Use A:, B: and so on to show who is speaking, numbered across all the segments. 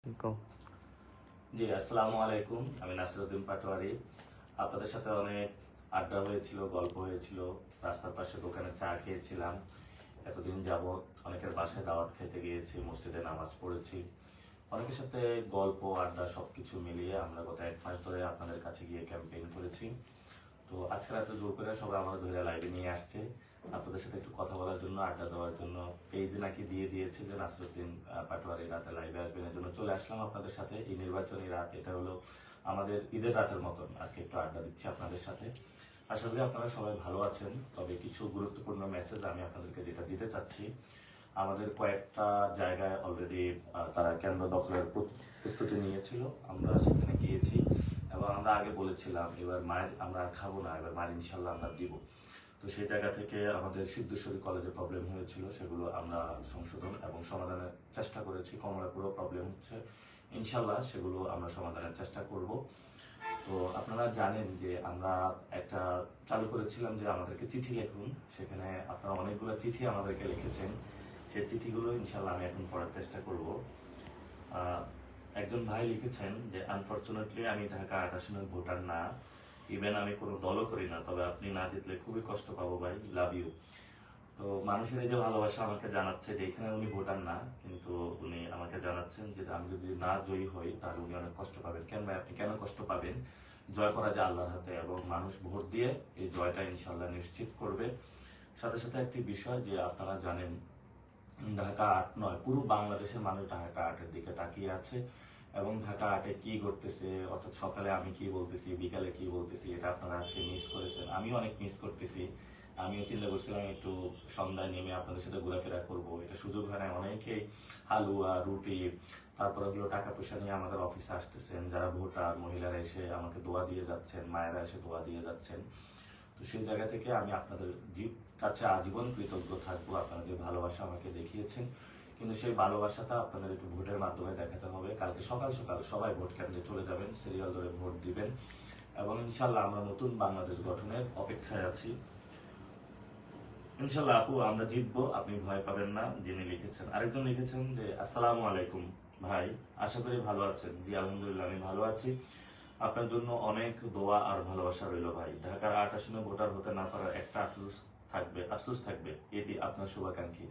A: গো।
B: জি, আসসালামু আলাইকুম। আমি নাসিরউদ্দিন পাটোয়ারি। আপনাদের সাথে অনেক আড্ডা হয়েছিল, গল্প হয়েছিল, রাস্তার পাশে দোকানে চা খেয়েছিলাম। এতদিন যাবৎ অনেকের বাসায় দাওয়াত খেতে গিয়েছি, মসজিদে নামাজ পড়েছি। অনেকের সাথে গল্প, আড্ডা সবকিছু মিলিয়ে আমরা গত 1 মাস ধরে আপনাদের কাছে গিয়ে ক্যাম্পেইন করেছি। তো আজকে রাতে জোর করে সবাই আমাদের ধরে লাইভে নিয়ে আসছে আপনাদের সাথে একটু কথা বলার জন্য, আড্ডা দেওয়ার জন্য। পেজে নাকি দিয়ে দিয়েছে যে নাসিরউদ্দিন পাটোয়ারি রাতে লাইভে আসবেন, এর জন্য চলে আসলাম আপনাদের সাথে। এই নির্বাচনী রাত, এটা হলো আমাদের ঈদের রাতের মতন। আজকে একটু আড্ডা দিচ্ছি আপনাদের সাথে। আশা করি আপনারা সবাই ভালো আছেন। তবে কিছু গুরুত্বপূর্ণ মেসেজ আমি আপনাদেরকে যেটা দিতে চাচ্ছি, আমাদের কয়েকটা জায়গায় অলরেডি তারা কেন্দ্র দখলের প্রস্তুতি নিয়েছিল। আমরা সেখানে গিয়েছি এবং আমরা আগে বলেছিলাম এবার মায়ের আমরা আর খাবো না, এবার মায়ের ইনশাল্লাহ আমরা দিব। তো সেই জায়গা থেকে আমাদের সিদ্ধেশ্বরী কলেজে প্রবলেম হয়েছিল, সেগুলো আমরা সংশোধন এবং সমাধানের চেষ্টা করেছি। কমলাপুরও প্রবলেম হচ্ছে, ইনশাল্লাহ সেগুলো আমরা সমাধানের চেষ্টা করব। তো আপনারা জানেন যে আমরা একটা চালু করেছিলাম যে আমাদেরকে চিঠি লিখুন, সেখানে আপনারা অনেকগুলো চিঠি আমাদেরকে লিখেছেন। সেই চিঠিগুলো ইনশাল্লাহ আমি এখন পড়ার চেষ্টা করব। একজন ভাই লিখেছেন যে আনফরচুনেটলি আমি ঢাকা ৮ আসনের ভোটার না, ইভেন আমি কোনো দলও করি না, তবে আপনি না জিতলে খুবই কষ্ট পাবো ভাই, লাভ ইউ। তো মানুষের এই যে ভালোবাসা আমাকে জানাচ্ছে যে এখানে উনি ভোটার না, কিন্তু উনি আমাকে জানাচ্ছেন যে আমি যদি না জয়ী হই তাহলে উনি অনেক কষ্ট পাবেন। কেন ভাই, আপনি কেন কষ্ট পাবেন? জয় করা যায় আল্লাহর হাতে এবং মানুষ ভোট দিয়ে এই জয়টা ইনশাল্লাহ নিশ্চিত করবে। সাথে সাথে একটি বিষয় যে আপনারা জানেন, ঢাকা ৮ নয়, পুরো বাংলাদেশের মানুষ ঢাকা ৮-এর দিকে তাকিয়ে আছে এবং ঢাকা ৮-এ কি ঘটতেছে, অর্থাৎ সকালে আমি কি বলতেছি, বিকালে কি বলতেছি, এটা আপনারা আজকে মিস করেছেন। আমিও অনেক মিস করতেছি। আমিও চিন্তা করছিলাম একটু সন্ধ্যায় নেমে আপনাদের সাথে ঘোরাফেরা করব, এটা সুযোগ হয় না। অনেকেই হালুয়া, রুটি, তারপরে হলো টাকা পয়সা নিয়ে আমাদের অফিসে আসতেছেন, যারা ভোটার মহিলারা এসে আমাকে দোয়া দিয়ে যাচ্ছেন, মায়েরা এসে দোয়া দিয়ে যাচ্ছেন। তো সেই জায়গা থেকে আমি আপনাদের কাছে আজীবন কৃতজ্ঞ থাকবো, আপনারা যে ভালোবাসা আমাকে দেখিয়েছেন। কিন্তু সেই ভালোবাসাটা আপনাদের একটু ভোটের মাধ্যমে দেখাতে হবে। কালকে সকাল সকাল সবাই ভোট কেন্দ্রে চলে যাবেন, সিরিয়াল ধরে ভোট দিবেন এবং ইনশাল্লাহ আমরা নতুন বাংলাদেশ গঠনের অপেক্ষায় আছি। ইনশাল্লাহ আপু আমরা জিতবো, আপনি ভয় পাবেন না। যিনি লিখেছেন, আরেকজন লিখেছেন যে আসসালামু আলাইকুম ভাই, আশা করি ভালো আছেন। জি আলহামদুলিল্লাহ আমি ভালো আছি। আপনার জন্য অনেক দোয়া আর ভালোবাসা রইল ভাই। ঢাকার ৮ আসনে ভোটার হতে না পারার একটা আফসোস থাকবে, এটি আপনার শুভাকাঙ্ক্ষী।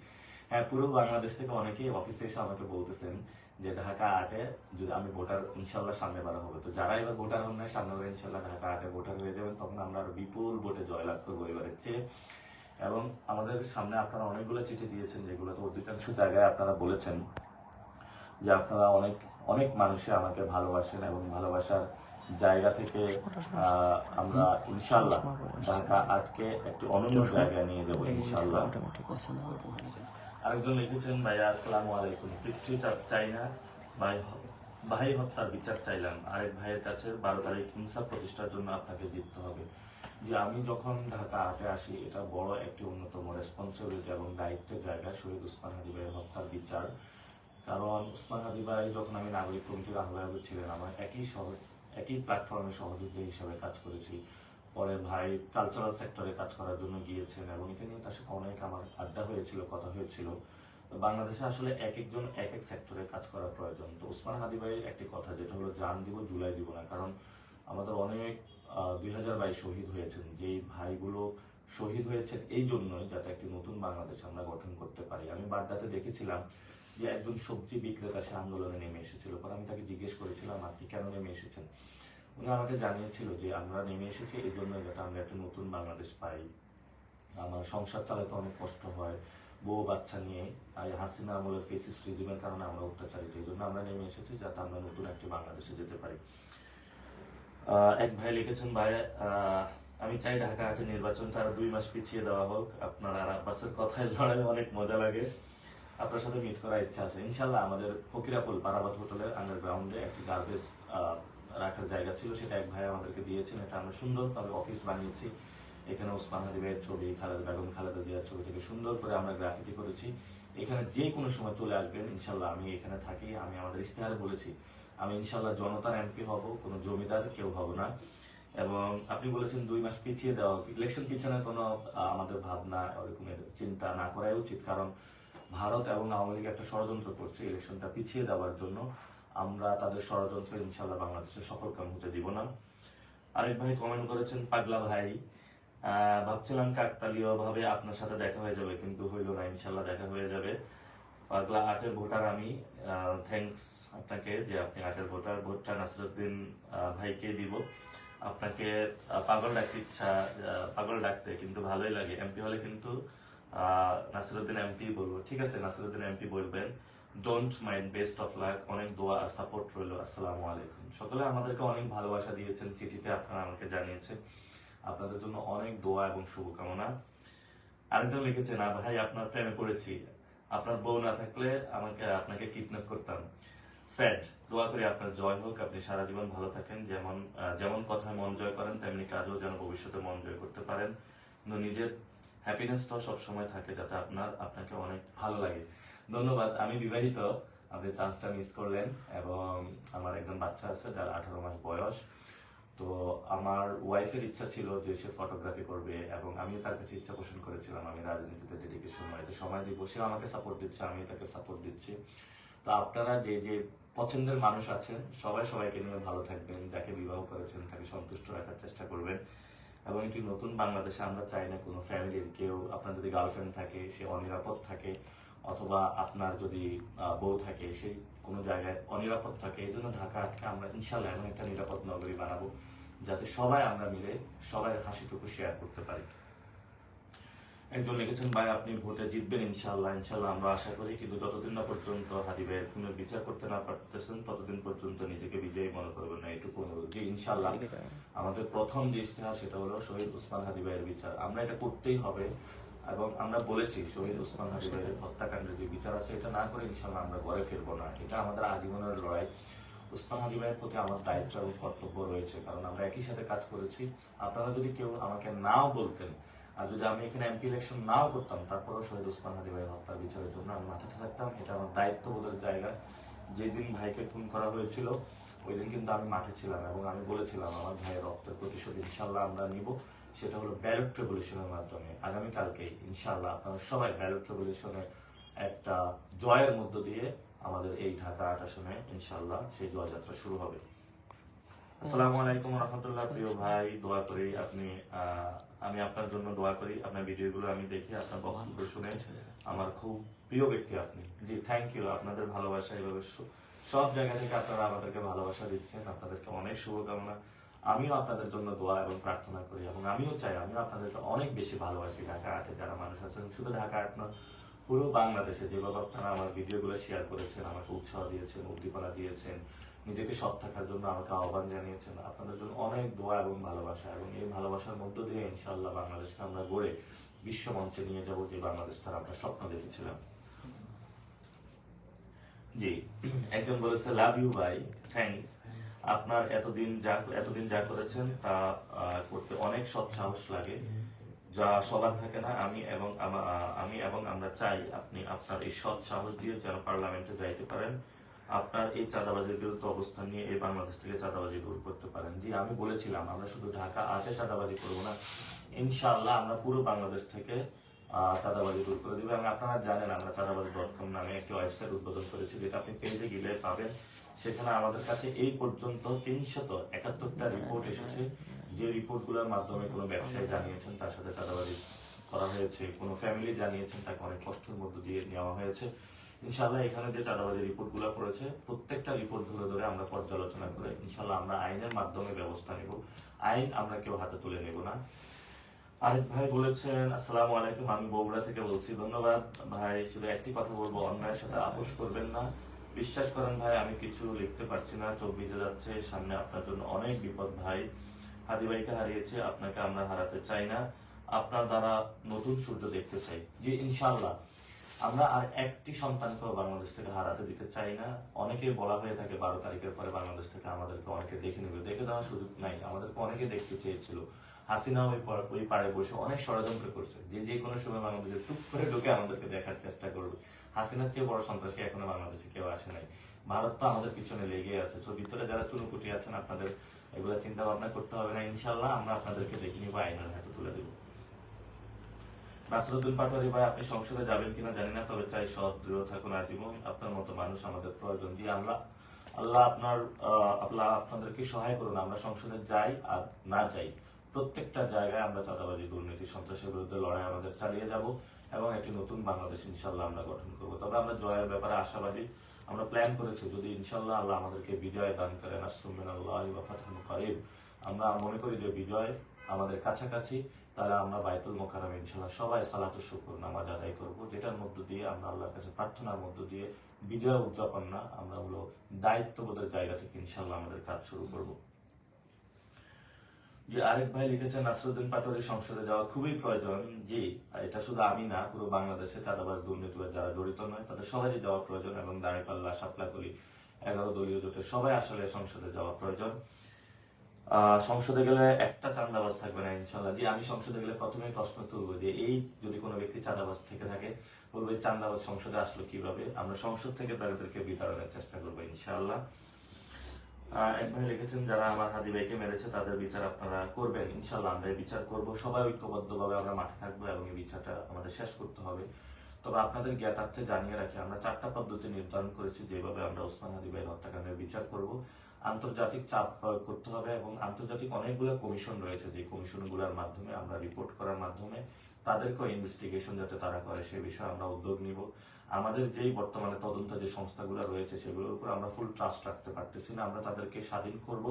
B: হ্যাঁ, পুরো বাংলাদেশ থেকে অনেকেই অফিসে এসে আমাকে বলতেছেন যে ঢাকা ৮-এ যদি আমি ভোটার ইনশাল্লাহ সামনে বাড়া হবে। তো যারা এবার ভোটার হন না, সামনে বার ইনশাল্লাহ ঢাকা ৮-এ ভোটার হয়ে যাবেন, তখন আমরা আরো বিপুল ভোটে জয়লাভ করবো এবারের চেয়ে। এবং আমাদের সামনে আপনারা অনেকগুলো চিঠি দিয়েছেন, যেগুলোতে অধিকাংশ জায়গায় আপনারা বলেছেন যে আপনারা অনেক অনেক মানুষে আমাকে ভালোবাসেন এবং ভালোবাসার জায়গা থেকে আমরা ইনশাল্লাহ ঢাকা ৮-কে একটি অনন্য জায়গায় নিয়ে যাবো ইনশাল্লাহ। আরেকজন লিখেছেন, ভাইয়া আসসালামু আলাইকুম, কিছুই চাই না ভাই, ভাই হত্যার বিচার চাইলাম। আরেক ভাইয়ের কাছে 12 তারিখ ইনসাফ প্রতিষ্ঠার জন্য আপনাকে জিততে হবে। যে আমি যখন ঢাকা ৮-এ আসি, এটা বড় একটি অন্যতম রেসপন্সিবিলিটি এবং দায়িত্বের জায়গা, শহীদ ওসমান হাদী ভাইয়ের হত্যার বিচার। কারণ ওসমান হাদী ভাই যখন আমি নাগরিক কমিটির আহ্বায়ক ছিলেন, আমার একই প্ল্যাটফর্মে সহযোগী হিসাবে কাজ করেছি। পরে ভাই কালচারাল সেক্টরে কাজ করার জন্য গিয়েছেন এবং এটা নিয়ে তার সাথে অনেক আমার আড্ডা হয়েছিল, কথা হয়েছিল। তো বাংলাদেশে আসলে এক একজন এক এক সেক্টরে কাজ করা প্রয়োজন। তো ওসমান হাদী ভাইয়ের একটি কথা, যেটা হলো জান দিব জুলাই দিব না। কারণ আমাদের অনেক 2000 ভাই শহীদ হয়েছেন, যেই ভাইগুলো শহীদ হয়েছেন এই জন্যই যাতে একটি নতুন বাংলাদেশ আমরা গঠন করতে পারি। আমি বাড্ডাতে দেখেছিলাম যে একজন সবজি বিক্রেতা সে আন্দোলনে নেমে এসেছিল। পরে আমি তাকে জিজ্ঞেস করেছিলাম আপনি কেন নেমে এসেছেন। উনি আমাকে জানিয়েছিল যে আমরা নেমে এসেছি এই জন্য যাতে আমরা একটা নতুন বাংলাদেশ পাই। আমার সংসার চালাতে অনেক কষ্ট হয় বউ বাচ্চা নিয়ে, হাসিনা আমলের ফেসিস্ট রিজিমের কারণে আমরা অত্যাচারিত, এই জন্য আমরা নেমে এসেছি যাতে আমরা নতুন একটি বাংলাদেশে যেতে পারি। এক ভাই লিখেছেন, ভাই আমি চাই ঢাকা ৮-এর নির্বাচনটা আরো 2 মাস পিছিয়ে দেওয়া হোক। আপনার আর আব্বাসের কথায় লড়াই অনেক মজা লাগে, আপনার সাথে মিট করার ইচ্ছা আছে। ইনশাল্লাহ আমাদের ফকিরাপুল পারাবাত হোটেলের আন্ডারগ্রাউন্ডে একটি গার্বেজ রাখার জায়গা ছিল, সেটা এক ভাই আমাদেরকে দিয়েছেন। এটা আমরা সুন্দরভাবে অফিস বানিয়েছি। এখানে ওসমান হাদী ভাইয়ের ছবি, খালেদা বেগম খালেদা জিয়ার ছবি থেকে সুন্দর করে আমরা গ্রাফিতি করেছি। এখানে যে কোনো সময় চলে আসবেন ইনশাল্লাহ, আমি এখানে থাকি। আমি আমাদের ইশতেহারে বলেছি আমি ইনশাল্লাহ জনতার এমপি হব, কোনো জমিদার কেউ হব না। এবং আপনি বলেছেন 2 মাস পিছিয়ে দেওয়া, ইলেকশন পিছনের কোনো আমাদের ভাবনা ওরকমের চিন্তা না করাই উচিত। কারণ ভারত এবং আওয়ামী লীগ একটা ষড়যন্ত্র করছে ইলেকশনটা পিছিয়ে দেওয়ার জন্য। আমরা তাদের ষড়যন্ত্র ইনশাল্লাহ বাংলাদেশে সফলকাম হতে দিব না। আরেক ভাই কমেন্ট করেছেন, পাগলা ভাই ভাবছিলাম কাকতালীয় ভাবে আপনার সাথে দেখা হয়ে যাবে, কিন্তু হইল না। ইনশাল্লাহ দেখা হয়ে যাবে। পাগলা 8-এর ভোটার আমি, থ্যাঙ্কস আপনাকে যে আপনি 8-এর ভোটার। ভোটটা নাসিরউদ্দিন ভাইকে দিব। আপনাকে পাগল ডাকতে ইচ্ছা, পাগল ডাকতে কিন্তু ভালোই লাগে। এমপি হলে কিন্তু নাসিরউদ্দিন এমপি বলবো। ঠিক আছে, নাসিরউদ্দিন এমপি বলবেন। Don't mind, best of luck, অনেক দোয়া আর সাপোর্ট রইল। আসসালামু আলাইকুম। সকলে আমাদেরকে অনেক ভালোবাসা দিয়েছেন, চিঠিতে আপনারা আমাকে জানিয়েছেন। আপনাদের জন্য অনেক দোয়া এবং শুভকামনা। আরেকজন লিখেছেন, ভাই আপনার প্রেমে পড়েছি, আপনার বউ না থাকলে আপনাকে কিডন্যাপ করতাম। স্যাড। দোয়া করি আপনার জয় হোক, আপনি সারা জীবন ভালো থাকেন। যেমন কথায় মন জয় করেন, তেমনি কাজও যেন ভবিষ্যতে মন জয় করতে পারেন। কিন্তু নিজের হ্যাপিনেসটাও সবসময় থাকে, যাতে আপনাকে অনেক ভালো লাগে। ধন্যবাদ। আমি বিবাহিত, আপনি চান্সটা মিস করলেন। এবং আমার একজন বাচ্চা আছে যার 18 মাস বয়স। তো আমার ওয়াইফের ইচ্ছা ছিল যে সে ফটোগ্রাফি করবে, এবং আমিও তার কাছে ইচ্ছা পোষণ করেছিলাম আমি রাজনীতিতে ডেডিকেশন সময় দিব। সে আমাকে সাপোর্ট দিচ্ছে, আমি তাকে সাপোর্ট দিচ্ছি। তো আপনারা যে যে পছন্দের মানুষ আছেন সবাইকে নিয়ে ভালো থাকবেন। যাকে বিবাহ করেছেন তাকে সন্তুষ্ট রাখার চেষ্টা করবেন। এবং একটি নতুন বাংলাদেশে আমরা চাই না কোনো ফ্যামিলির কেউ, আপনার যদি গার্লফ্রেন্ড থাকে সে অনিরাপদ থাকে, অথবা আপনার যদি বউ থাকে সেই কোনো জায়গায় অনিরাপদ থাকে। এই জন্য ঢাকাকে আমরা ইনশাল্লাহ এমন একটা নিরাপদ নগরী বানাবো, যাতে সবাই আমরা মিলে সবাই হাসিটুকু শেয়ার করতে পারি। একজন লিখেছেন, ভাই আপনি ভোটে জিতবেন ইনশাল্লাহ। ইনশাল্লাহ আমরা আশা করি, কিন্তু যতদিন না পর্যন্ত হাদি ভাইয়ের খুনের বিচার করতে না পারতেছেন ততদিন পর্যন্ত নিজেকে বিজয়ী মনে করবেন না, এটুকু অনুরোধ। যে ইনশাল্লাহ আমাদের প্রথম যে ইশতেহার সেটা হলো শহীদ ওসমান হাদি ভাইয়ের বিচার। আমরা এটা করতেই হবে, এবং আমরা বলেছি শহীদ ওসমান হাদি ভাইয়ের হত্যাকাণ্ডের যে বিচার আছে এটা না করে ইনশাল্লাহ আমরা ঘরে ফিরবো না। এটা আমাদের আজীবনের লড়াই। ওসমান হাদি ভাইয়ের প্রতি আমার দায়িত্ব এবং কর্তব্য রয়েছে, কারণ আমরা একই সাথে কাজ করেছি। আপনারা যদি কেউ আমাকে নাও বলতেন, আর যদি আমি এখানে এমপি ইলেকশন নাও করতাম, তারপরেও শহীদ ওসমান হাদি ভাই হত্যার বিচারের জন্য আমি মাথাটা থাকতাম। এটা আমার দায়িত্ববোধের জায়গা। যেদিন ভাইকে খুন করা হয়েছিল ওই দিন কিন্তু আমি মাঠে ছিলাম, এবং আমি বলেছিলাম আমার ভাইয়ের রক্তের প্রতিশোধ ইনশাল্লাহ আমরা নিব। সেটা হলো ব্যালট রেভলিউশনের মাধ্যমে। আগামীকালকে ইনশাল্লাহ আপনারা সবাই ব্যালট রেভলিউশনে একটা জয়ের মধ্য দিয়ে আমাদের এই ঢাকা 8 আসনে ইনশাল্লাহ সেই জয়যাত্রা শুরু হবে। আসসালামু আলাইকুম রহমতুল্লাহ। প্রিয় ভাই, দোয়া করি আপনি, আমি আপনার জন্য দোয়া করি। আপনার ভিডিওগুলো আমি দেখি, আপনার বক্তব্য শুনে আমার খুব প্রিয় ব্যক্তি আপনি। জি, থ্যাংক ইউ। আপনাদের ভালোবাসা এইভাবে সব জায়গা থেকে আপনারা আমাদেরকে ভালোবাসা দিচ্ছেন, আপনাদেরকে অনেক শুভকামনা। আমিও আপনাদের জন্য দোয়া এবং প্রার্থনা করি, এবং আমিও চাই আমিও আপনাদেরকে অনেক বেশি ভালোবাসি। ঢাকা 8-এ যারা মানুষ আছেন, শুধু ঢাকা 8 নয়, পুরো বাংলাদেশে যেভাবে আপনারা আমার ভিডিওগুলো শেয়ার করেছেন, আমাকে উৎসাহ দিয়েছেন, উদ্দীপনা দিয়েছেন, নিজেকে সৎ থাকার জন্য আমাকে আহ্বান জানিয়েছেন, আপনাদের জন্য অনেক দোয়া এবং ভালোবাসা। এবং এই ভালোবাসার মধ্য দিয়ে ইনশাআল্লাহ বাংলাদেশকে আমরা গড়ে বিশ্ব মঞ্চে নিয়ে যাব, যে বাংলাদেশটার আমরা স্বপ্ন দেখেছিলাম। জি, একজন বলেছে, লাভ ইউ ভাই, থ্যাঙ্কস। আপনার এতদিন যা করেছেন তা করতে অনেক সৎ সাহস লাগে, যা সবার থাকে না। আমি এবং আমরা চাই আপনি আপনার এই সৎ সাহস দিয়ে যেন পার্লামেন্টে যাইতে পারেন, আপনার এই চাঁদাবাজির বিরুদ্ধে অবস্থান নিয়ে এই বাংলাদেশ থেকে চাঁদাবাজি দূর করতে পারেন। জি, আমি বলেছিলাম আমরা শুধু ঢাকা 8-এ চাঁদাবাজি করবো না, ইনশাআল্লাহ আমরা পুরো বাংলাদেশ থেকে চাঁদাবাজি দূর করে দিবে। এবং আপনারা জানেন আমরা চাঁদাবাজি.com নামে একটি ওয়েবসাইট উদ্বোধন করেছি, যেটা আপনি পেজে গেলে পাবেন। সেখানে আমাদের কাছে এই পর্যন্ত 371টা রিপোর্ট এসেছে, যে রিপোর্টগুলোর মাধ্যমে কোনো ব্যবসায়ী জানিয়েছেন তার সাথে চাঁদাবাজি করা হয়েছে, কোনো ফ্যামিলি জানিয়েছেন তাকে অনেক কষ্টের মধ্য দিয়ে নেওয়া হয়েছে। ইনশাআল্লাহ এখানে যে চাঁদাবাজি রিপোর্টগুলো পড়েছে প্রত্যেকটা রিপোর্ট ধরে ধরে আমরা পর্যালোচনা করে ইনশাআল্লাহ আমরা আইনের মাধ্যমে ব্যবস্থা নেব। আইন আমরা কেউ হাতে তুলে নেব না। আরেক ভাই বলেছেন, আসসালামু আলাইকুম, আমি বগুড়া থেকে বলছি। ধন্যবাদ ভাই। শুধু একটি কথা বলবো, অন্যায়ের সাথে আপোষ করবেন না। বিশ্বাস করেন ভাই, আমি কিছু লিখতে পারছি না, চোখ ভিজে যাচ্ছে। সামনে আপনার জন্য অনেক বিপদ ভাই। হাদি ভাইকে হারিয়েছে, আপনাকে আমরা হারাতে চাই না। আপনার দ্বারা নতুন সূর্য দেখতে চাই। জি, ইনশাআল্লাহ আমরা আর একটি সন্তানকেও বাংলাদেশ থেকে হারাতে দিতে চাই না। অনেকে বলা হয়ে থাকে 12 তারিখের পরে বাংলাদেশ থেকে আমাদেরকে অনেকে দেখে নেবে। দেখে দেওয়ার সুযোগ নাই, আমাদেরকে অনেকে দেখতে চেয়েছিল। হাসিনা ওই পাড়ে বসে অনেক ষড়যন্ত্র করছে, যে কোনো সময় বাংলাদেশে টুক করে ঢুকে আমাদেরকে দেখার চেষ্টা করবে। হাসিনার চেয়ে বড় সন্ত্রাসী এখনো বাংলাদেশে কেউ আসে নাই। ভারত তো আমাদের পিছনে লেগে আছে। তো ভিতরে যারা চুনুপুটি আছেন, আপনাদের এগুলো চিন্তা ভাবনা করতে হবে না। ইনশাআল্লাহ আমরা আপনাদেরকে দেখে নিব, আইনের হাতে তুলে দেব। নাসিরউদ্দিন পাটোয়ারি ভাই, আপনি সংসদে যাবেন কিনা জানি না, তবে চাই সৎ দৃঢ় থাকুন আজীবন। আপনার মতো মানুষ আমাদের প্রয়োজন। দিয়ে আল্লাহ আল্লাহ আপনাদেরকে সহায় করুন, আমরা সংসদে যাই আর না যাই, প্রত্যেকটা জায়গায় আমরা চাঁদাবাজি, দুর্নীতি, সন্ত্রাসের বিরুদ্ধে লড়াই আমাদের চালিয়ে যাব এবং একটি নতুন বাংলাদেশ ইনশাল্লাহ আমরা গঠন করব। তবে আমরা জয়ের ব্যাপারে আশাবাদী। আমরা প্ল্যান করেছি যদি ইনশাল্লাহ আল্লাহ আমাদেরকে বিজয় দান করেন, নাসরুম মিনাল্লাহি ওয়া ফাতহুন করিব, আমরা মনে করি যে বিজয় আমাদের কাছাকাছি, তাহলে আমরা বাইতুল মোকাররমে ইনশাল্লাহ সবাই সালাতুল শুকর নামাজ আদায় করব, যেটার মধ্য দিয়ে আমরা আল্লাহর কাছে প্রার্থনার মধ্য দিয়ে বিজয় উদযাপন না, আমরা হলো দায়িত্ববোধের জায়গা থেকে ইনশাল্লাহ আমাদের কাজ শুরু করব। যে আরেক ভাই লিখেছেন নাসরুদ্দিন পাটোয়ারি সংসদে যাওয়া খুবই প্রয়োজন। জি, এটা শুধু আমি না, পুরো বাংলাদেশে চাঁদাবাজ, দুর্নীতিবাজ যারা জড়িত নয় তাদের সবারই যাওয়া প্রয়োজন, এবং দাঁড়িপাল্লা, শাপলাকলি, 11 দলীয় জোটের সবাই আসলে সংসদে যাওয়া প্রয়োজন। সংসদে গেলে একটা চাঁদাবাজ থাকবে না ইনশাল্লাহ। জি, আমি সংসদে গেলে প্রথমেই প্রশ্ন তুলবো যে এই যদি কোনো ব্যক্তি চাঁদাবাজ থেকে থাকে, বলবো এই চাঁদাবাজ সংসদে আসলো কিভাবে, আমরা সংসদ থেকে তাদেরকে বিতাড়নের চেষ্টা করবো ইনশাআল্লাহ। এক ভাই লিখেছেন যারা আমার হাদি ভাইকে মেরেছে তাদের বিচার আপনারা করবেন, ইনশাল্লাহ আমরা এই বিচার করব, সবাই ঐক্যবদ্ধভাবে আমরা মাঠে থাকবো এবং এই বিচারটা আমাদের শেষ করতে হবে। তবে আপনাদের জ্ঞাতার্থে জানিয়ে রাখি, আমরা 4টা পদ্ধতি নির্ধারণ করেছি যেভাবে আমরা ওসমান হাদি ভাইয়ের হত্যাকাণ্ডের বিচার করব। আন্তর্জাতিক চাপ প্রয়োগ করতে হবে এবং আন্তর্জাতিক অনেকগুলো কমিশন রয়েছে, যে কমিশনগুলোর মাধ্যমে আমরা রিপোর্ট করার মাধ্যমে তাদেরকেও ইনভেস্টিগেশন যাতে তারা করে সে বিষয়ে আমরা উদ্যোগ নিব। আমাদের যেই বর্তমানে তদন্ত যে সংস্থাগুলো রয়েছে সেগুলোর উপর আমরা ফুল ট্রাস্ট রাখতে পারতেছি না, আমরা তাদেরকে স্বাধীন করব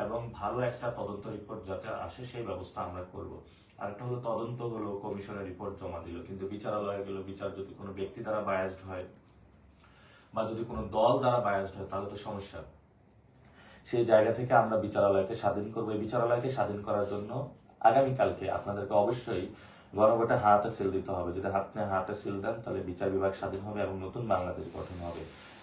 B: এবং ভালো একটা তদন্ত রিপোর্ট যাতে আসে সেই ব্যবস্থা আমরা করব। আরেকটা হলো তদন্ত হলো কমিশনের রিপোর্ট জমা দিল, কিন্তু বিচারালয়ে গেল, বিচার যদি কোনো ব্যক্তি দ্বারা বায়াসড হয় বা যদি কোনো দল দ্বারা বায়াসড হয় তাহলে তো সমস্যা। সেই জায়গা থেকে আমরা বিচারালয়কে স্বাধীন করবো। এই বিচারালয়কে স্বাধীন করার জন্য আগামীকালকে আপনাদেরকে অবশ্যই গণভোটে হাতে সিল দিতে হবে। যদি হাতে সিল দেন তাহলে বিচার বিভাগ স্বাধীন হবে এবং নতুন বাংলাদেশ গঠন হবে।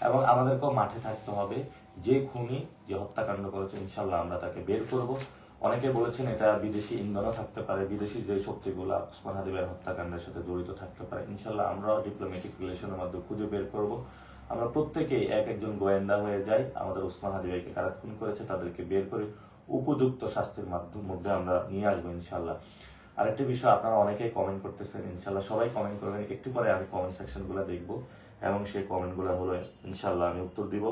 B: এবং আমাদেরকেও মাঠে থাকতে হবে, যে খুনি, যে হত্যাকাণ্ড করেছে ইনশাল্লাহ আমরা তাকে বের করব। অনেকে বলেছেন এটা বিদেশি ইন্ধনও থাকতে পারে, বিদেশি যে শক্তিগুলো ওসমান হাদি ভাইয়ের হত্যাকাণ্ডের সাথে জড়িত থাকতে পারে, ইনশাল্লাহ আমরা ডিপ্লোম্যাটিক রিলেশনের মাধ্যমে খুঁজে বের করব। আমরা প্রত্যেকেই একজন গোয়েন্দা হয়ে যাই, আমাদের ওসমান হাদি ভাইকে কারা খুন করেছে তাদেরকে বের করে উপযুক্ত শাস্তির মধ্যে আমরা নিয়ে আসবো ইনশাল্লাহ। আরেকটি বিষয়, আপনারা অনেকেই কমেন্ট করতেছেন, ইনশাল্লাহ সবাই কমেন্ট করবেন, একটু পরে আমি কমেন্ট সেকশন গুলো দেখবো এবং সেই কমেন্ট গুলো হলো ইনশাল্লাহ আমি উত্তর দিব।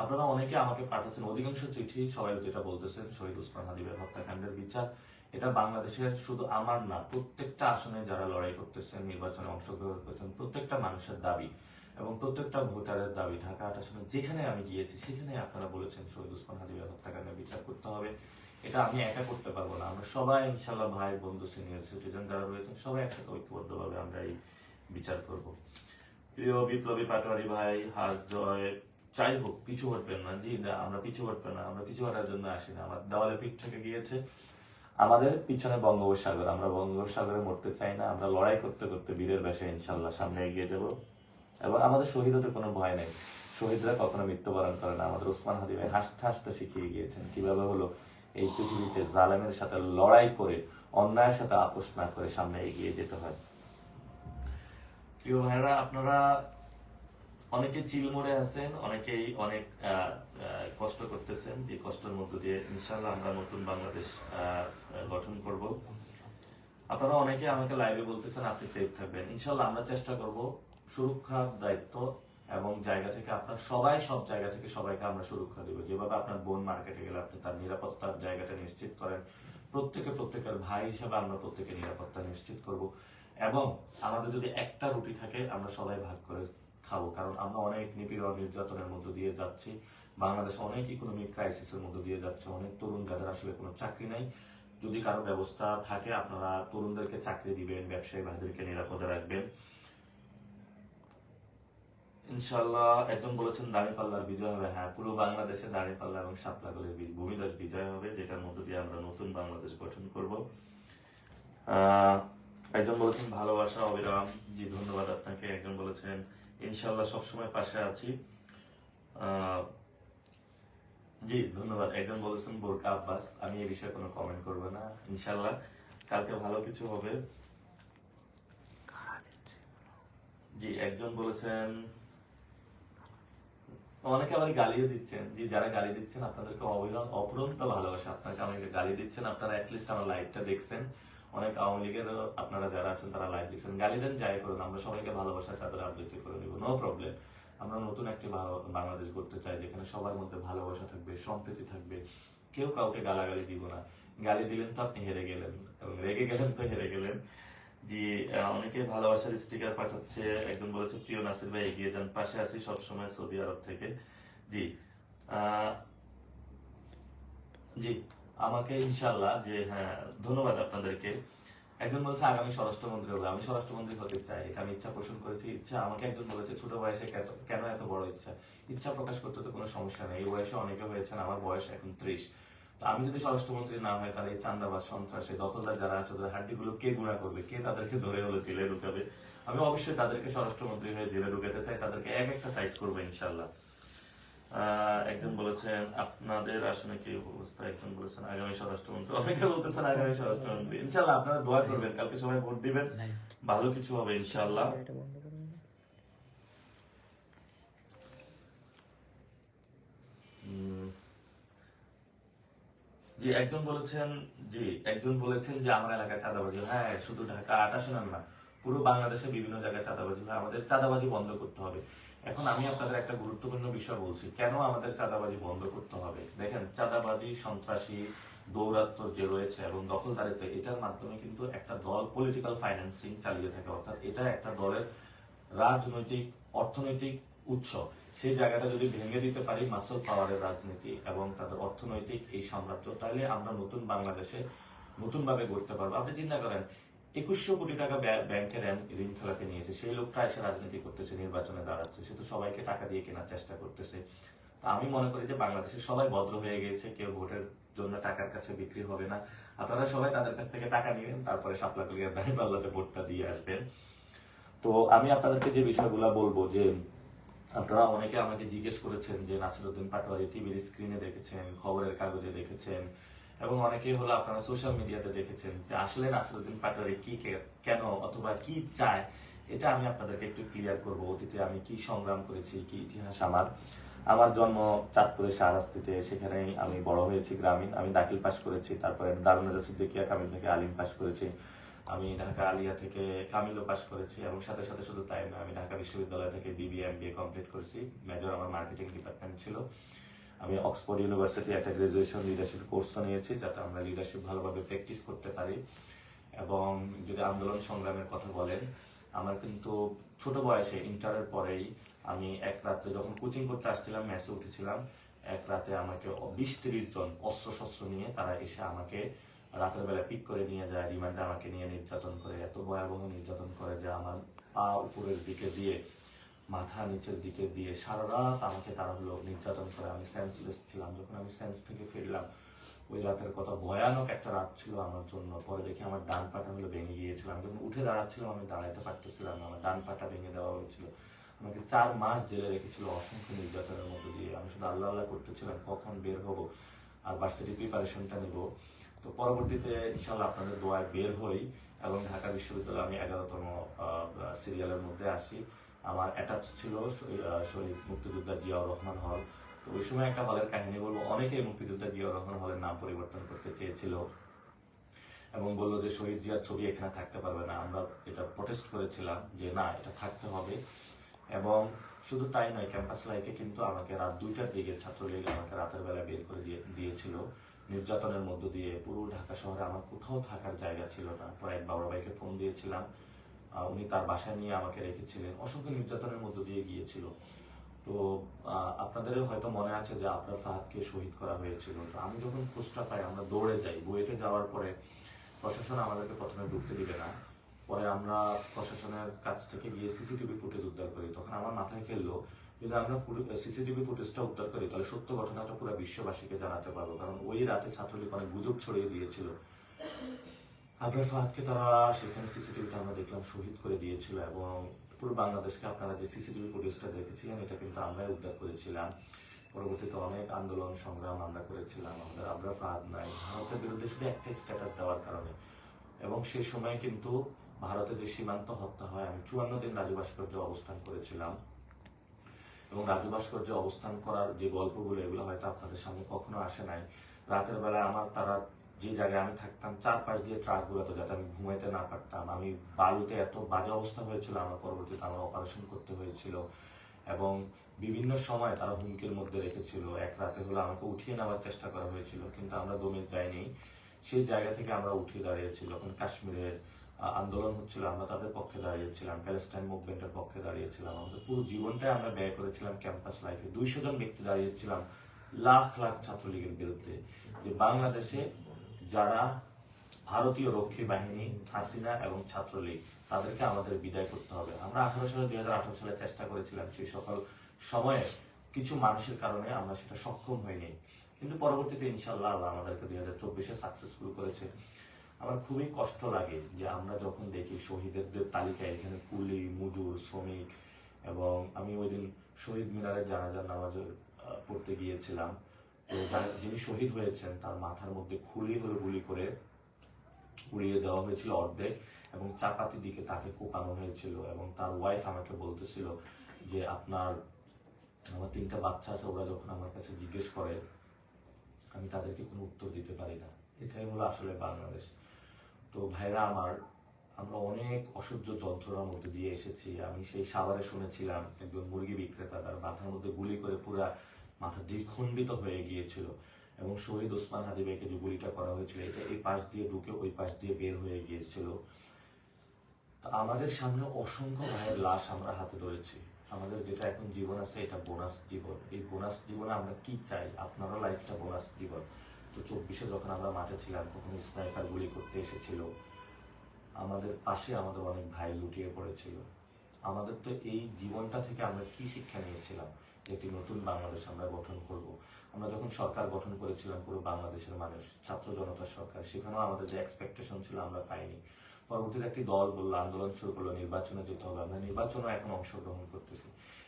B: আপনারা অনেকে আমাকে পাঠাচ্ছেন, অধিকাংশ চিঠি সবাই যেটা বলতেছেন শহীদ ওসমান হাদি ভাইয়ের হত্যাকাণ্ডের বিচার, এটা বাংলাদেশের শুধু আমার না, প্রত্যেকটা আসনে যারা লড়াই করতেছেন, নির্বাচনে অংশগ্রহণ করছেন, প্রত্যেকটা মানুষের দাবি এবং প্রত্যেকটা ভোটারের দাবি। ঢাকা 8 আসনে যেখানে আমি গিয়েছি সেখানে আপনারা বলেছেন শহীদ ওসমান হাদি ভাইয়ের হত্যাকাণ্ডের বিচার করতে হবে। এটা আমি একা করতে পারবো না, আমরা সবাই ইনশাল্লাহ ভাই, বন্ধু, সিনিয়র সিটিজেন যারা রয়েছেন সবাই একসাথে ঐক্যবদ্ধভাবে আমরা এই বিচার করব। প্রিয় বিপ্লবী পাটোয়ারি ভাই, হাত জয়, যাই হোক পিছু হটবেন না। জি না, আমরা পিছু হটবেন না, আমরা পিছু হটার জন্য আসি না। আমার দেওয়ালে পিঠ থেকে গিয়েছে, আমাদের পিছনে বঙ্গোপসাগর, আমরা বঙ্গোপসাগরে মরতে চাই না, আমরা লড়াই করতে করতে বীরের বেশে ইনশাল্লাহ সামনে এগিয়ে যাব। এবং আমাদের শহীদ হতে কোনো ভয় নেই, শহীদরা কখনো মৃত্যুবরণ করে না। আমাদের ওসমান হাদি ভাই হাসতে হাসতে শিখিয়ে গিয়েছেন কিভাবে হলো এই পৃথিবীতে জালেমের সাথে লড়াই করে, অন্যায়ের সাথে আপোষ না করে সামনে এগিয়ে যেতে হয়। প্রিয় ভাইরা, আপনারা অনেকে চিলমোড়ে আছেন, অনেকেই অনেক কষ্ট করতেছেন, যে কষ্টের মধ্য দিয়ে ইনশাল্লাহ আমরা নতুন বাংলাদেশ গঠন করব। আপনারা অনেকে আমাকে লাইভে বলতেছেন আপনি সেফ থাকবেন, ইনশাল্লাহ আমরা চেষ্টা করব সুরক্ষার দায়িত্ব এবং জায়গা থেকে আপনার সবাই, সব জায়গা থেকে সবাইকে আমরা সুরক্ষা দেব। যেভাবে আপনার বোন মার্কেটে গেলে আপনি তার নিরাপত্তার জায়গাটা নিশ্চিত করেন, প্রত্যেকের ভাই হিসাবে আমরা প্রত্যেকে নিরাপত্তা নিশ্চিত করব। এবং আমাদের যদি একটা রুটি থাকে আমরা সবাই ভাগ করে খাবো, কারণ আমরা অনেক নিপীড়ন, নির্যাতনের মধ্য দিয়ে যাচ্ছি, বাংলাদেশে অনেক ইকোনমিক ক্রাইসিসের মধ্য দিয়ে যাচ্ছে, অনেক তরুণ যাদের আসলে কোনো চাকরি নাই। যদি কারো ব্যবস্থা থাকে আপনারা তরুণদেরকে চাকরি দিবেন, ব্যবসায়ী ভাইদেরকে নিরাপদে রাখবেন ইনশাল্লাহ। একজন বলেছেন দাঁড়িপাল্লার বিজয় হবে, হ্যাঁ পুরো বাংলাদেশে দাঁড়িপাল্লা এবং শাপলাকলির ভূমিধস বিজয় হবে, যেটার মধ্য দিয়ে আমরা নতুন বাংলাদেশ গঠন করব। একজন বলেছেন ভালোবাসা অবিরাম, জি ধন্যবাদ আপনাকে। একজন বলেছেন ইনশাল্লাহ সবসময় পাশে আছি, জি ধন্যবাদ। একজন বলেছেন বোরকা আব্বাস, আমি এই বিষয়ে কোনো কমেন্ট করবো না, ইনশাল্লাহ কালকে ভালো কিছু হবে। জি একজন বলেছেন, অনেকে আবার গালিও দিচ্ছেন, জি যারা গালি দিচ্ছেন আপনাদেরকে অফুরন্ত ভালোবাসা, আপনাকে আমাকে গালি দিচ্ছেন, আপনারা অ্যাটলিস্ট আমার লাইভটা দেখছেন। অনেক আওয়ামী লীগের আপনারা যারা আছেন তারা লাইভ দিচ্ছেন, গালি দেন যাই করুন, আমরা সবাইকে ভালোবাসা চাদরে আবৃত্তি করে নিব, নো প্রবলেম। আমরা নতুন একটি বাংলাদেশ গড়তে চাই, যেখানে সবার মধ্যে ভালোবাসা থাকবে, সম্প্রীতি থাকবে, কেউ কাউকে গালাগালি দিব না। গালি দিলেন তো আপনি হেরে গেলেন, এবং রেগে গেলেন তো হেরে গেলেন। জি, অনেকে ভালোবাসার স্টিকার পাঠাচ্ছে। একজন বলেছে, প্রিয় নাসির ভাই এগিয়ে যান, পাশে আছি সবসময় সৌদি আরব থেকে। জি, আহ, জি, আমাকে ইনশাল্লাহ, যে হ্যাঁ, ধন্যবাদ আপনাদেরকে। একজন বলছে আগামী স্বরাষ্ট্রমন্ত্রী হবে, আমি স্বরাষ্ট্রমন্ত্রী হতে চাই, এটা আমি ইচ্ছা পোষণ করেছি। ইচ্ছা, আমাকে একজন বলেছে ছোট বয়সে কেন এত বড় ইচ্ছা। ইচ্ছা প্রকাশ করতে তো কোনো সমস্যা নেই, এই বয়সে অনেকে হয়েছেন, আমার বয়স এখন 30। তো আমি যদি স্বরাষ্ট্রমন্ত্রী না হয়, তাহলে এই চান্দাবাজ, সন্ত্রাসী, দখলদার যারা আছে ওদের হাড্ডিগুলো কে গুণা করবে, কে তাদেরকে ধরে হলো জেলে ঢুকাবে? আমি অবশ্যই তাদেরকে স্বরাষ্ট্রমন্ত্রী হয়ে জেলে ঢুকাতে চাই, তাদেরকে এক একটা সাইজ করবো ইনশাল্লাহ। একজন বলেছেন আপনাদের আসলে কি অবস্থা, একজন বলেছেন আগামী স্বরাষ্ট্রমন্ত্রী, অনেকে বলতেছেন আগামী স্বরাষ্ট্রমন্ত্রী। ইনশাল্লাহ আপনারা দোয়া করবেন, কালকে সবাই ভোট দিবেন, ভালো কিছু হবে ইনশাল্লাহ। জি, একজন বলেছেন, যে আমার এলাকায় চাঁদাবাজি। হ্যাঁ, শুধু ঢাকা আটা শোনান না, পুরো বাংলাদেশে বিভিন্ন জায়গায় চাঁদাবাজি হয়, আমাদের চাঁদাবাজি বন্ধ করতে হবে। এখন আমি আপনাদের একটা গুরুত্বপূর্ণ বিষয় বলছি, কেন আমাদের চাঁদাবাজি বন্ধ করতে হবে। দেখেন, চাঁদাবাজি, সন্ত্রাসী, দৌরাত্ম্য যে রয়েছে এবং দখলদারিত্ব, এটার মাধ্যমে কিন্তু একটা দল পলিটিক্যাল ফাইন্যান্সিং চালিয়ে থাকে, অর্থাৎ এটা একটা দলের রাজনৈতিক, অর্থনৈতিক উৎস। সেই জায়গাটা যদি ভেঙে দিতে পারি, মাসল পাওয়ারের রাজনীতি এবং তাদের অর্থনৈতিক এই সাম্রাজ্য, তাহলে আমরা নতুন বাংলাদেশে নতুন ভাবে গড়তে পারবো। আপনি চিন্তা করেন, 2100 কোটি টাকা ব্যাংকের ঋণ খেলাপি নিয়েছে, সেই লোকটা এসে রাজনীতি করতেছে, নির্বাচনে দাঁড়াচ্ছে, সে তো সবাইকে টাকা দিয়ে কেনার চেষ্টা করতেছে। তা আমি মনে করি যে বাংলাদেশে সবাই ভদ্র হয়ে গিয়েছে, কেউ ভোটের জন্য টাকার কাছে বিক্রি হবে না। আপনারা সবাই তাদের কাছ থেকে টাকা নিবেন, তারপরে শাপলা কলিয়ার দাঁড়িপাল্লাতে ভোটটা দিয়ে আসবেন। তো আমি আপনাদেরকে যে বিষয়গুলো বলবো, যে আপনারা অনেকে আমাকে জিজ্ঞেস করেছেন যে নাসিরউদ্দিন পাটোয়ারি টিভির স্ক্রিনে দেখেছেন, খবরের কাগজে দেখেছেন, এবং অনেকেই হলো আপনারা সোশ্যাল মিডিয়াতে দেখেছেন, যে আসলে নাসিরউদ্দিন পাটোয়ারি কি, কেন, অথবা কি চায়। এটা আমি আপনাদেরকে একটু ক্লিয়ার করব। অতীতে আমি কি সংগ্রাম করেছি, কি ইতিহাস আমার। আমার জন্ম চাঁদপুরের শাহরাস্তিতে, সেখানেই আমি বড় হয়েছি, গ্রামীণ। আমি দাখিল পাশ করেছি, তারপরে দারুন নাজার সিদ্দিকিয়া কামিল থেকে আলিম পাশ করেছি। আমি ঢাকা আলিয়া থেকে কামিলও পাশ করেছি, এবং সাথে সাথে শুধু তাই না, আমি ঢাকা বিশ্ববিদ্যালয় থেকে বিবিএ এমবিএ কমপ্লিট করেছি। মেজর আমার মার্কেটিং ডিপার্টমেন্ট ছিল। আমি অক্সফোর্ড ইউনিভার্সিটি একটা গ্রাজুয়েশন লিডারশিপ কোর্স নিয়েছি, যাতে আমরা লিডারশিপ ভালোভাবে প্র্যাকটিস করতে পারি। এবং যদি আন্দোলন সংগ্রামের কথা বলেন, আমার কিন্তু ছোট বয়সে, ইন্টারের পরেই আমি এক রাতে যখন কোচিং করতে আসছিলাম, মেসে উঠেছিলাম, এক রাতে আমাকে 20-30 জন অস্ত্র শস্ত্র নিয়ে তারা এসে আমাকে রাতের বেলা পিক করে নিয়ে যায়, রিমান্ডে আমাকে নিয়ে নির্যাতন করে, এত ভয়াবহ নির্যাতন করে যে আমার পা উপরের দিকে দিয়ে, মাথা নিচের দিকে দিয়ে সারা রাত আমাকে তারা হলো নির্যাতন করে। আমি সেন্সলেস ছিলাম। যখন আমি সেন্স থেকে ফিরলাম, ওই রাতের কথা, ভয়ানক একটা রাত ছিল আমার জন্য। পরে দেখি আমার ডান পাটা হলো ভেঙে গিয়েছিল, আমি যখন উঠে দাঁড়াচ্ছিলাম আমি দাঁড়াইতে পারতেছিলাম না, আমার ডান পাটা ভেঙে দেওয়া হয়েছিল। আমাকে 4 মাস জেলে রেখেছিল অসংখ্য নির্যাতনের মধ্যে দিয়ে। আমি শুধু আল্লাহ আল্লাহ করতেছিলাম কখন বের হব আর ভার্সিটি প্রিপারেশনটা নিব। তো পরবর্তীতে ইনশাল্লাহ আপনাদের দোয়ায় বের হই, এবং ঢাকা বিশ্ববিদ্যালয়ে আমি 11তম সিরিয়ালের মধ্যে আসি। আমার অ্যাটাচ ছিল শহীদ মুক্তিযোদ্ধা জিয়াউর রহমান হল। তো ওই সময় একটা হলের কাহিনী বলবো, অনেকেই মুক্তিযোদ্ধা জিয়াউর রহমান হলের নাম পরিবর্তন করতে চেয়েছিল, এবং বললো যে শহীদ জিয়ার ছবি এখানে থাকতে পারবে না। আমরা এটা প্রটেস্ট করেছিলাম যে না, এটা থাকতে হবে। এবং শুধু তাই নয়, ক্যাম্পাস লাইফে কিন্তু আমাকে রাত 2টার দিকে ছাত্রলীগ আমাকে রাতের বেলা বের করে দিয়েছিল, নির্যাতনের মধ্য দিয়ে। পুরো ঢাকা শহরে আমার কোথাও থাকার জায়গা ছিল না। পরে এক বাবা ভাইকে ফোন দিয়েছিলাম, উনি তার বাসায় নিয়ে আমাকে রেখেছিলেন, অসংখ্য নির্যাতনের মধ্য দিয়ে গিয়েছিল। তো আপনাদেরও হয়তো মনে আছে যে আপনার ফাহাদকে শহীদ করা হয়েছিল। তো আমি যখন খোঁজটা পাই, আমরা দৌড়ে যাই। বুয়েটে যাওয়ার পরে প্রশাসন আমাদেরকে প্রথমে ঢুকতে দিবে না, পরে আমরা প্রশাসনের কাছ থেকে গিয়ে সিসিটিভি ফুটেজ উদ্ধার করি। তখন আমার মাথায় খেললো, যদি আমরা সিসিটিভি ফুটেজটা উদ্ধার করি, তাহলে সত্য ঘটনাটা পুরো বিশ্ববাসীকে জানাতে পারবো। কারণ ওই রাতে ছাত্রলীগ অনেক গুজব ছড়িয়ে দিয়েছিল। আবরার ফাহাদকে তারা সেখানে সিসিটিভিটা আমরা দেখলাম শহীদ করে দিয়েছিল, এবং পুরো বাংলাদেশকে আপনারা যে সিসিটিভি ফুটেজটা দেখেছিলেন, এটা কিন্তু আমরাই উদ্ধার করেছিলাম। পরবর্তীতে অনেক আন্দোলন সংগ্রাম আমরা করেছিলাম। আমাদের আবরার ফাহাদ নাই, ভারতের বিরুদ্ধে শুধু একটাই স্ট্যাটাস দেওয়ার কারণে। এবং সেই সময় কিন্তু ভারতে যে সীমান্ত হত্যা হয়, আমি 54 দিন রাজু ভাস্কর্যে অবস্থান করেছিলাম। এবং রাজু ভাস্কর্যে অবস্থান করার যে গল্পগুলো, এগুলো হয়তো আপনাদের সামনে কখনো আসে নাই। রাতের বেলা আমার তারা যে জায়গায় আমি থাকতাম, 4 পাশ দিয়ে ট্রাক ঘুরাতো, যাতে আমি ঘুমাইতে না পারতাম। আমি বালুতে এত বাজে অবস্থা হয়েছিল আমার, পরবর্তীতে আমার অপারেশন করতে হয়েছিল। এবং বিভিন্ন সময় তারা হুমকির মধ্যে রেখেছিল। এক রাতে হলো আমাকে উঠিয়ে নেওয়ার চেষ্টা করা হয়েছিল, কিন্তু আমরা দমে যাইনি। সেই জায়গা থেকে আমরা উঠে দাঁড়িয়েছি। যখন কাশ্মীরের আন্দোলন হচ্ছিল, আমরা তাদের পক্ষে দাঁড়িয়েছিলাম, প্যালেস্টাইন মুভমেন্টের পক্ষে দাঁড়িয়েছিলাম। আমাদের পুরো জীবনটাই আমরা ব্যয় করেছিলাম ক্যাম্পাস লাইফে। 200 জন ব্যক্তি দাঁড়িয়েছিলাম লাখ লাখ ছাত্রলীগের বিরুদ্ধে, যে বাংলাদেশে যারা ভারতীয় রক্ষী বাহিনী, হাসিনা এবং ছাত্রলীগ, তাদেরকে আমাদের বিদায় করতে হবে। আমরা 2018 সালে চেষ্টা করেছিলাম, সেই সকল সময়ে কিছু মানুষের কারণে আমরা সেটা সক্ষম হইনি, কিন্তু পরবর্তীতে ইনশাল্লাহ আল্লাহ আমাদেরকে 2024-এ সাকসেসফুল করেছে। আমার খুবই কষ্ট লাগে যে আমরা যখন দেখি শহীদদের তালিকায় এখানে কুলি, মজুর, শ্রমিক, এবং আমি ওই দিন শহীদ মিনারে জানাজার নামাজ পড়তে গিয়েছিলাম। তো যিনি শহীদ হয়েছেন তার মাথার মধ্যে খুলি হলো গুলি করে উড়িয়ে দেওয়া হয়েছিল অর্ধেক, এবং চাপাতি দিকে তাকে কোপানো হয়েছিল। এবং তার ওয়াইফ আমাকে বলতেছিল যে আমার 3টা বাচ্চা আছে, ওরা যখন আমার কাছে জিজ্ঞেস করে আমি তাদেরকে কোনো উত্তর দিতে পারি না। এটাই হলো আসলে বাংলাদেশ। তো ভাইরা আমার, আমরা অনেক অসহ্য যন্ত্রণার মধ্যে দিয়ে এসেছি। আমি সেই সাভারে শুনেছিলাম একজন মুরগি বিক্রেতা, তার মাথার মধ্যে গুলি করে পুরা মাথা দ্বিখণ্ডিত হয়ে গিয়েছিল, এবং শহীদ ওসমান হাদি ভাইকে যে গুলিটা করা হয়েছিল, এটা এই পাশ দিয়ে ঢুকে ওই পাশ দিয়ে বের হয়ে গিয়েছিল। আমাদের সামনে অসংখ্য ভাইয়ের লাশ আমরা হাতে ধরেছি। আমাদের যেটা এখন জীবন আছে এটা বোনাস জীবন। এই বোনাস জীবনে আমরা কি চাই? আপনারও লাইফটা বোনাস জীবন। তো 24-এ যখন আমরা মাঠে ছিলাম, কখনো স্নাইপার গুলি করতে এসেছিল, আমাদের পাশে আমাদের অনেক ভাই লুটিয়ে পড়েছিল। আমাদের তো এই জীবনটা থেকে আমরা কি শিক্ষা নিয়েছিলাম? একটি নতুন বাংলাদেশ আমরা গঠন করব। আমরা যখন সরকার গঠন করেছিলাম পুরো বাংলাদেশের মানুষ, ছাত্র জনতা সরকার, সেখানেও আমাদের যে এক্সপেকটেশন ছিল আমরা পাইনি। পরবর্তীতে একটি দল বললো, আন্দোলন শুরু করলো, নির্বাচনে যেতে হবে। আমরা নির্বাচনে এখন অংশগ্রহণ করতেছি।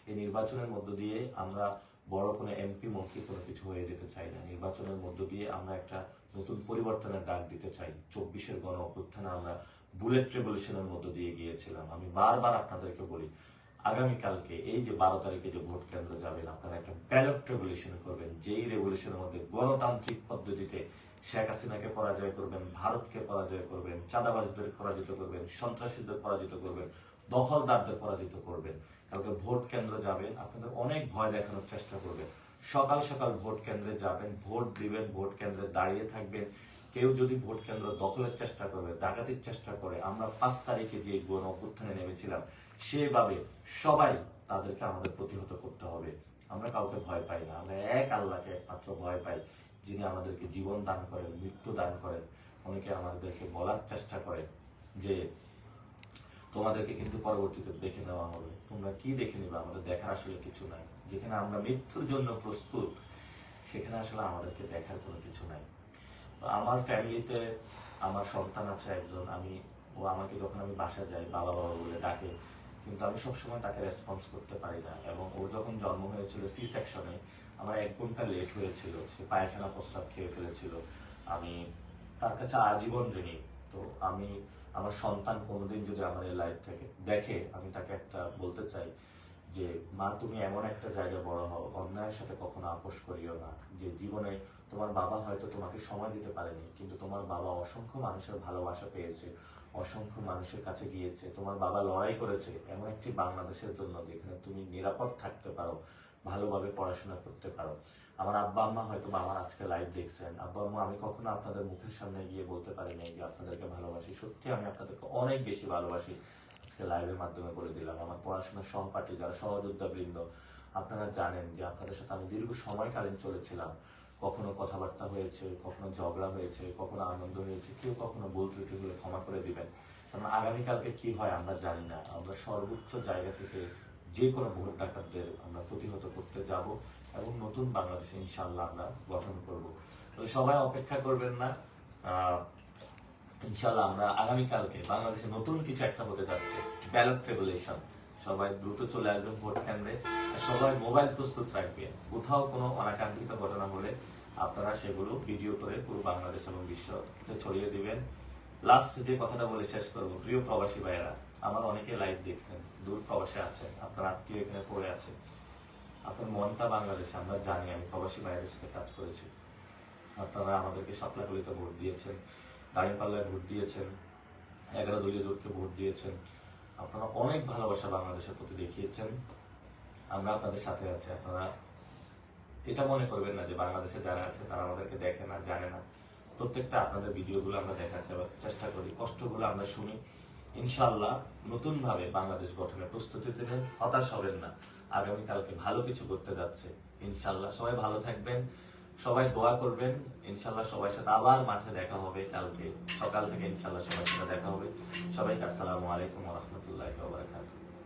B: এই নির্বাচনের মধ্য দিয়ে আমরা বড় কোনো এমপি মন্ত্রী কোনো কিছু হয়ে যেতে চাই না। নির্বাচনের মধ্য দিয়ে আমরা একটা নতুন পরিবর্তনের ডাক দিতে চাই। 24-এর গণ অভ্যুত্থানে আমরা বুলেট রেভলিউশনের মধ্য দিয়ে গিয়েছিলাম। আমি বারবার আপনাদেরকে বলি, আগামীকালকে এই যে 12 তারিখে যে ভোট কেন্দ্র যাবেন, আপনারা একটা ব্যালট রেভলিউশন করবেন, যেই রেভলিউশনের মধ্যে গণতান্ত্রিক পদ্ধতিতে শেখ হাসিনাকে পরাজয় করবেন, ভারতকে পরাজয় করবেন, চাঁদাবাজদের পরাজিত করবেন, সন্ত্রাসীদের পরাজিত করবেন, দখলদারদের পরাজিত করবেন। কালকে ভোট কেন্দ্র যাবেন, আপনাদের অনেক ভয় দেখানোর চেষ্টা করবেন। সকাল সকাল ভোট কেন্দ্রে যাবেন, ভোট দিবেন, ভোট কেন্দ্রে দাঁড়িয়ে থাকবেন। কেউ যদি ভোট কেন্দ্র দখলের চেষ্টা করে, ডাকাতির চেষ্টা করে, আমরা 5 তারিখে যে গণ অভ্যুত্থানে নেমেছিলাম সেভাবে সবাই তাদেরকে আমাদের প্রতিহত করতে হবে। আমরা কাউকে ভয় পাই না, আমরা এক আল্লাহকে একমাত্র ভয় পাই, যিনি আমাদেরকে জীবন দান করেন, মৃত্যু দান করেন। অনেকে আমাদেরকে বলার চেষ্টা করে যে তোমাদেরকে কিন্তু পরবর্তীতে দেখে নেওয়া হবে। তোমরা কি দেখে নিবে? আমাদের দেখার আসলে কিছু নাই। যেখানে আমরা মৃত্যুর জন্য প্রস্তুত, সেখানে আসলে আমাদেরকে দেখার কোনো কিছু নাই। তো আমার ফ্যামিলিতে আমার সন্তান আছে একজন। ও আমাকে যখন আমি বাসায় যাই বাবা বাবা বলে ডাকে, কিন্তু আমি সবসময় তাকে রেসপন্স করতে পারি না। এবং ও যখন জন্ম হয়েছিল সি সেকশনে, আমার 1 ঘন্টা লেট হয়েছিল। সে পায়খানা প্রস্রাব খেয়ে ফেলেছিল। আমি তার কাছে আজীবন ঋণী। তো আমি আমার সন্তান কোনোদিন যদি আমার এই লাইফ থেকে দেখে, আমি তাকে একটা বলতে চাই যে মা, তুমি এমন একটা জায়গায় বড় হও, অন্যায়ের সাথে কখনো আপোষ করিও না। যে জীবনে তোমার বাবা হয়তো তোমাকে সময় দিতে পারেনি, কিন্তু তোমার বাবা অসংখ্য মানুষের ভালোবাসা পেয়েছে, অসংখ্য মানুষের কাছে গিয়েছে। তোমার বাবা লড়াই করেছে এমন একটি বাংলাদেশের জন্য যেখানে তুমি নিরাপদ থাকতে পারো, ভালোভাবে পড়াশোনা করতে পারো। আমার আব্বা আম্মা হয়তো আমার আজকে লাইভ দেখছেন। আব্বা আম্মা, আমি কখনো আপনাদের মুখের সামনে গিয়ে বলতে পারি নাই যে আপনাদেরকে ভালোবাসি। সত্যি আমি আপনাদেরকে অনেক বেশি ভালোবাসি। আজকে লাইভের মাধ্যমে বলে দিলাম। আমার পড়াশোনার সহপাঠী যারা সহযোদ্ধা বৃন্দ, আপনারা জানেন যে আপনাদের সাথে আমি দীর্ঘ সময়কালীন চলেছিলাম। কখনো কথাবার্তা হয়েছে, কখনো ঝগড়া হয়েছে, কখনো আনন্দ হয়েছে। কেউ কখনো ভুল ত্রুটি হলে ক্ষমা করে দিবেন, কারণ আগামীকালকে কি হয় আমরা জানি না। আমরা সর্বোচ্চ জায়গা থেকে যে কোনো ভোট ডাকাতদের আমরা প্রতিহত করতে যাব, এবং নতুন বাংলাদেশ ইনশাআল্লাহ আমরা গঠন করব। তো সবাই অপেক্ষা করবেন না, ইনশাআল্লাহ আমরা আগামীকালকে বাংলাদেশে নতুন কিছু একটা হতে যাচ্ছে, ব্যালট রেগুলেশন। সবাই দ্রুত চলে আসবেন ভোট কেন্দ্রে। সবাই মোবাইল প্রস্তুত রাখবেন। কোথাও কোনো অনাকাঙ্ক্ষিত ঘটনা হলে আপনারা সেগুলো ভিডিও করে পুরো বাংলাদেশ এবং বিশ্বতে ছড়িয়ে দিবেন। লাস্ট যে কথাটা বলে শেষ করবো, প্রিয় প্রবাসী ভাইয়েরা, আমার অনেকে লাইভ দেখছেন, দূর প্রবাসে আছেন, আপনার আত্মীয় এখানে পড়ে আছে, আপনার মনটা বাংলাদেশে। আমরা জানি, আমি প্রবাসী ভাইয়ের সাথে কাজ করেছি। আপনারা আমাদেরকে সাপলাকলিতে ভোট দিয়েছেন, দাঁড়িপাল্লায় ভোট দিয়েছেন, 11 দলীয় জোটকে ভোট দিয়েছেন। আপনারা অনেক ভালোবাসা বাংলাদেশের প্রতি দেখিয়েছেন। আমরা আপনাদের সাথে আছি। আপনারা এটা মনে করবেন না যে বাংলাদেশে যারা আছে তারা আমাদেরকে দেখে না, জানে না। প্রত্যেকটা আপনাদের ভিডিওগুলো আমরা দেখার চেষ্টা করি, কষ্টগুলো আমরা শুনি। ইনশাআল্লাহ নতুন ভাবে বাংলাদেশ গঠনের প্রস্তুতি নেন, হতাশ হবেন না। আগামীকালকে ভালো কিছু করতে যাচ্ছে ইনশাআল্লাহ। সবাই ভালো থাকবেন, সবাই দোয়া করবেন। ইনশাআল্লাহ সবার সাথে আবার মাঠে দেখা হবে কালকে সকাল থেকে। ইনশাআল্লাহ সবার সাথে দেখা হবে। সবাইকে আসসালামু আলাইকুম ওয়া রাহমাতুল্লাহি ওয়া বারাকাতুহু।